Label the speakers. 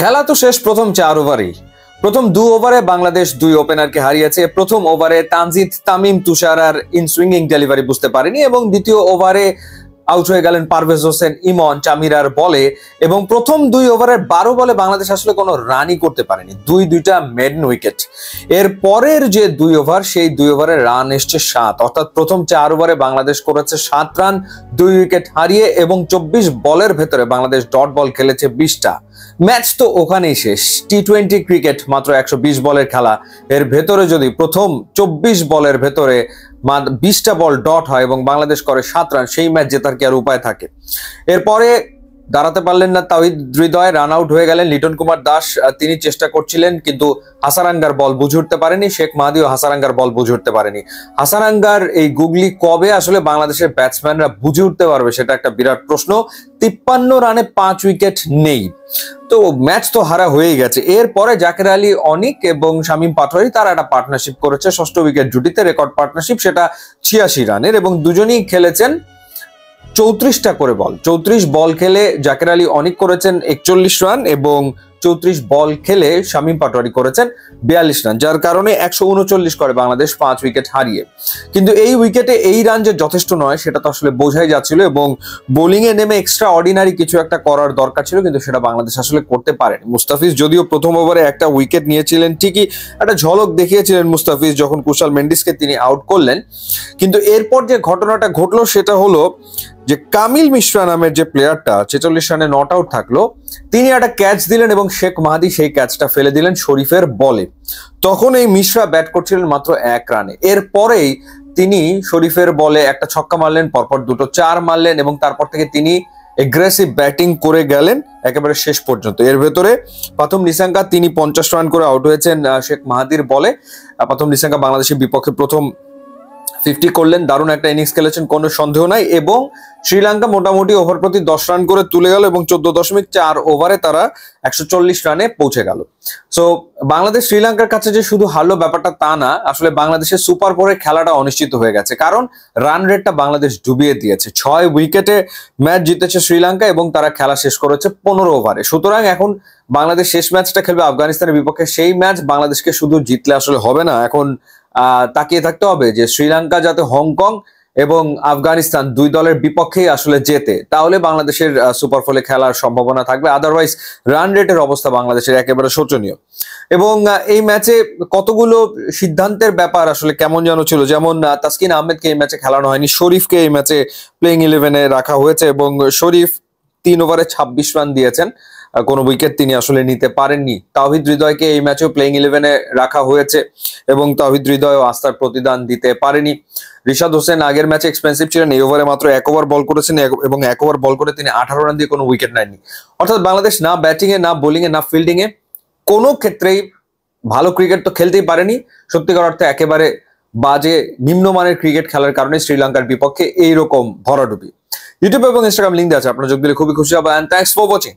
Speaker 1: খেলা তো শেষ প্রথম 4 ওভারেই। প্রথম 2 ওভারে বাংলাদেশ 2 ওপেনারকে হারিয়েছে। প্রথম ওভারে তানজিদ তামিম তুষার আর ইনসুইঙ্গিং ডেলিভারি বুঝতে পারেনি এবং দ্বিতীয় ওভারে আউট হয়ে গেলেন পারভেজ হোসেন ইমন চামিরার বলে এবং প্রথম 2 ওভারের 12 বলে বাংলাদেশ আসলে কোনো রানই করতে পারেনি, দুইটা মেডেন উইকেট। এর পরের যে 2 ওভার, সেই 2 ওভারে রান এসছে 7, অর্থাৎ প্রথম 4 ওভারে বাংলাদেশ করেছে 7 রান 2 উইকেট হারিয়ে এবং 24 বলের ভেতরে বাংলাদেশ ডট বল খেলেছে 20টা। ম্যাচ তো ওখানেই শেষ। টি-20 ক্রিকেট মাত্র 120 বলের খেলা, এর ভেতরে যদি প্রথম 24 বলের ভেতরে 20টা বল ডট হয় এবং বাংলাদেশ করে 7 রান, সেই ম্যাচ জেতার কি আর উপায় থাকে? এরপরে দাঁড়াতে পারলেন না তাওহিদ হৃদয়, রান আউট হয়ে গেলেন। লিটন কুমার দাস তিনি চেষ্টা করছিলেন কিন্তু হাসারাঙ্গার বল বুঝে উঠতে পারেনি। শেখ মাহাদিও হাসারাঙ্গার বল বুঝে উঠতে পারেনি। হাসারাঙ্গার এই গুগলি কবে আসলে বাংলাদেশের ব্যাটসম্যানরা বুঝে উঠতে পারবে, সেটা একটা বিরাট প্রশ্ন। 53 রানে 5 উইকেট নেই, তো ম্যাচ তো হারা হয়েই গেছে। এরপরে জাকের আলী অনিক এবং শামীম পাটোয়ারি তারা একটা পার্টনারশিপ করেছে 6ষ্ঠ উইকেট জুটিতে, রেকর্ড পার্টনারশিপ, সেটা 86 রানের এবং দুজনেই খেলেছেন 34টা করে বল। 34 বল খেলে জাকের আলী অনিক করেছেন 41 রান এবং 34 বল খেলে শামীম পাটোয়ারি করেছেন 42 রান, যার কারণে 139 করে বাংলাদেশ 5 উইকেট হারিয়ে। কিন্তু এই উইকেটে এই রান যে যথেষ্ট নয় সেটা তো আসলে বোঝাই যাচ্ছিল এবং বোলিং এ নেমে এক্সট্রা অর্ডিনারি কিছু একটা করার দরকার ছিল, কিন্তু সেটা বাংলাদেশ আসলে করতে পারেনি। মুস্তাফিজ যদিও প্রথম ওভারে একটা উইকেট নিয়েছিলেন ঠিকই, একটা ঝলক দেখিয়েছিলেন মুস্তাফিজ যখন কুশাল মেন্ডিসকে তিনি আউট করলেন, কিন্তু এরপর যে ঘটনাটা ঘটলো সেটা হলো যে কামিল মিশ্রা নামের যে প্লেয়ারটা 46 রানে নট আউট থাকলো, তিনি একটা ক্যাচ দিলেন এবং শেখ মাহাদি সেই ক্যাচটা ফেলে দিলেন শরীফের বলে। তখন এই মিশ্রা ব্যাট করছিলেন মাত্র 1 রানে। এরপরেই তিনি শরীফের বলে একটা ছক্কা মারলেন, পরপর 2টো 4 মারলেন এবং তারপর থেকে তিনি এগ্রেসিভ ব্যাটিং করে গেলেন একেবারে শেষ পর্যন্ত। এর ভেতরে প্রথম নিসাঙ্গা তিনি 50 রান করে আউট হয়েছেন শেখ মাহাদির বলে। প্রথম নিসাঙ্গা বাংলাদেশের বিপক্ষে প্রথম 50 করলেন, দারুণ একটা ইনিংস খেলেছেন, কোনো সন্দেহ নাই। এবং শ্রীলঙ্কা মোটামুটি ওভার প্রতি 10 রান করে তুলে গেল এবং 14.4 ওভারে তারা 140 রানে পৌঁছে গেল। সো বাংলাদেশ শ্রীলঙ্কার কাছে যে শুধু হারলো ব্যাপারটা তা না, আসলে বাংলাদেশের সুপার 4-এর খেলাটা অনিশ্চিত হয়ে গেছে, কারণ রান রেটটা বাংলাদেশ ডুবিয়ে দিয়েছে। 6 উইকেটে ম্যাচ জিতেছে শ্রীলঙ্কা এবং তারা খেলা শেষ করেছে 15 ওভারে। সুতরাং এখন বাংলাদেশ শেষ ম্যাচটা খেলবে আফগানিস্তানের বিপক্ষে। সেই ম্যাচ বাংলাদেশকে শুধু জিতলে আসলে হবে না, এখন তাকিয়ে থাকতে হবে যে শ্রীলঙ্কা যাতে হংকং এবং আফগানিস্তান 2 দলের বিপক্ষেই আসলে জেতে, তাহলে বাংলাদেশের সুপার 4-এ খেলার সম্ভাবনা থাকবে। আদারওয়াইজ রান রেটের অবস্থা বাংলাদেশের একেবারে শোচনীয়। এবং এই ম্যাচে কতগুলো সিদ্ধান্তের ব্যাপার আসলে কেমন যেন ছিল, যেমন তাসকিন আহমেদকে এই ম্যাচে খেলানো হয়নি, শরীফকে এই ম্যাচে প্লেইং 11-এ রাখা হয়েছে এবং শরীফ 3 ওভারে 26 রান দিয়েছেন, কোনো উইকেট তিনি আসলে নিতে পারেননি। তাওহিদ হৃদয়কে এই ম্যাচেও প্লেইং 11-এ রাখা হয়েছে এবং তাওহিদ হৃদয় আস্থার প্রতিদান দিতে পারেনি। রিশাদ হোসেন আগের ম্যাচে এক্সপেন্সিভ ছিলেন, এই ওভারে মাত্র 1 ওভার বল করেছেন এবং 1 ওভার বল করে তিনি 18 রান দিয়ে কোনো উইকেট নেননি। অর্থাৎ বাংলাদেশ না ব্যাটিং এ, না বোলিং এ, না ফিল্ডিং এ কোনো ক্ষেত্রেই ভালো ক্রিকেট তো খেলতেই পারেনি। সত্যিকার অর্থে একেবারে বাজে নিম্নমানের ক্রিকেট খেলার কারণে শ্রীলঙ্কার বিপক্ষে এইরকম ভরাডুবি। ইউটিউব এবং ইনস্টাগ্রাম লিঙ্ক আছে, আপনারা যোগ দিলে খুবই খুশি হবেন। Thanks for watching.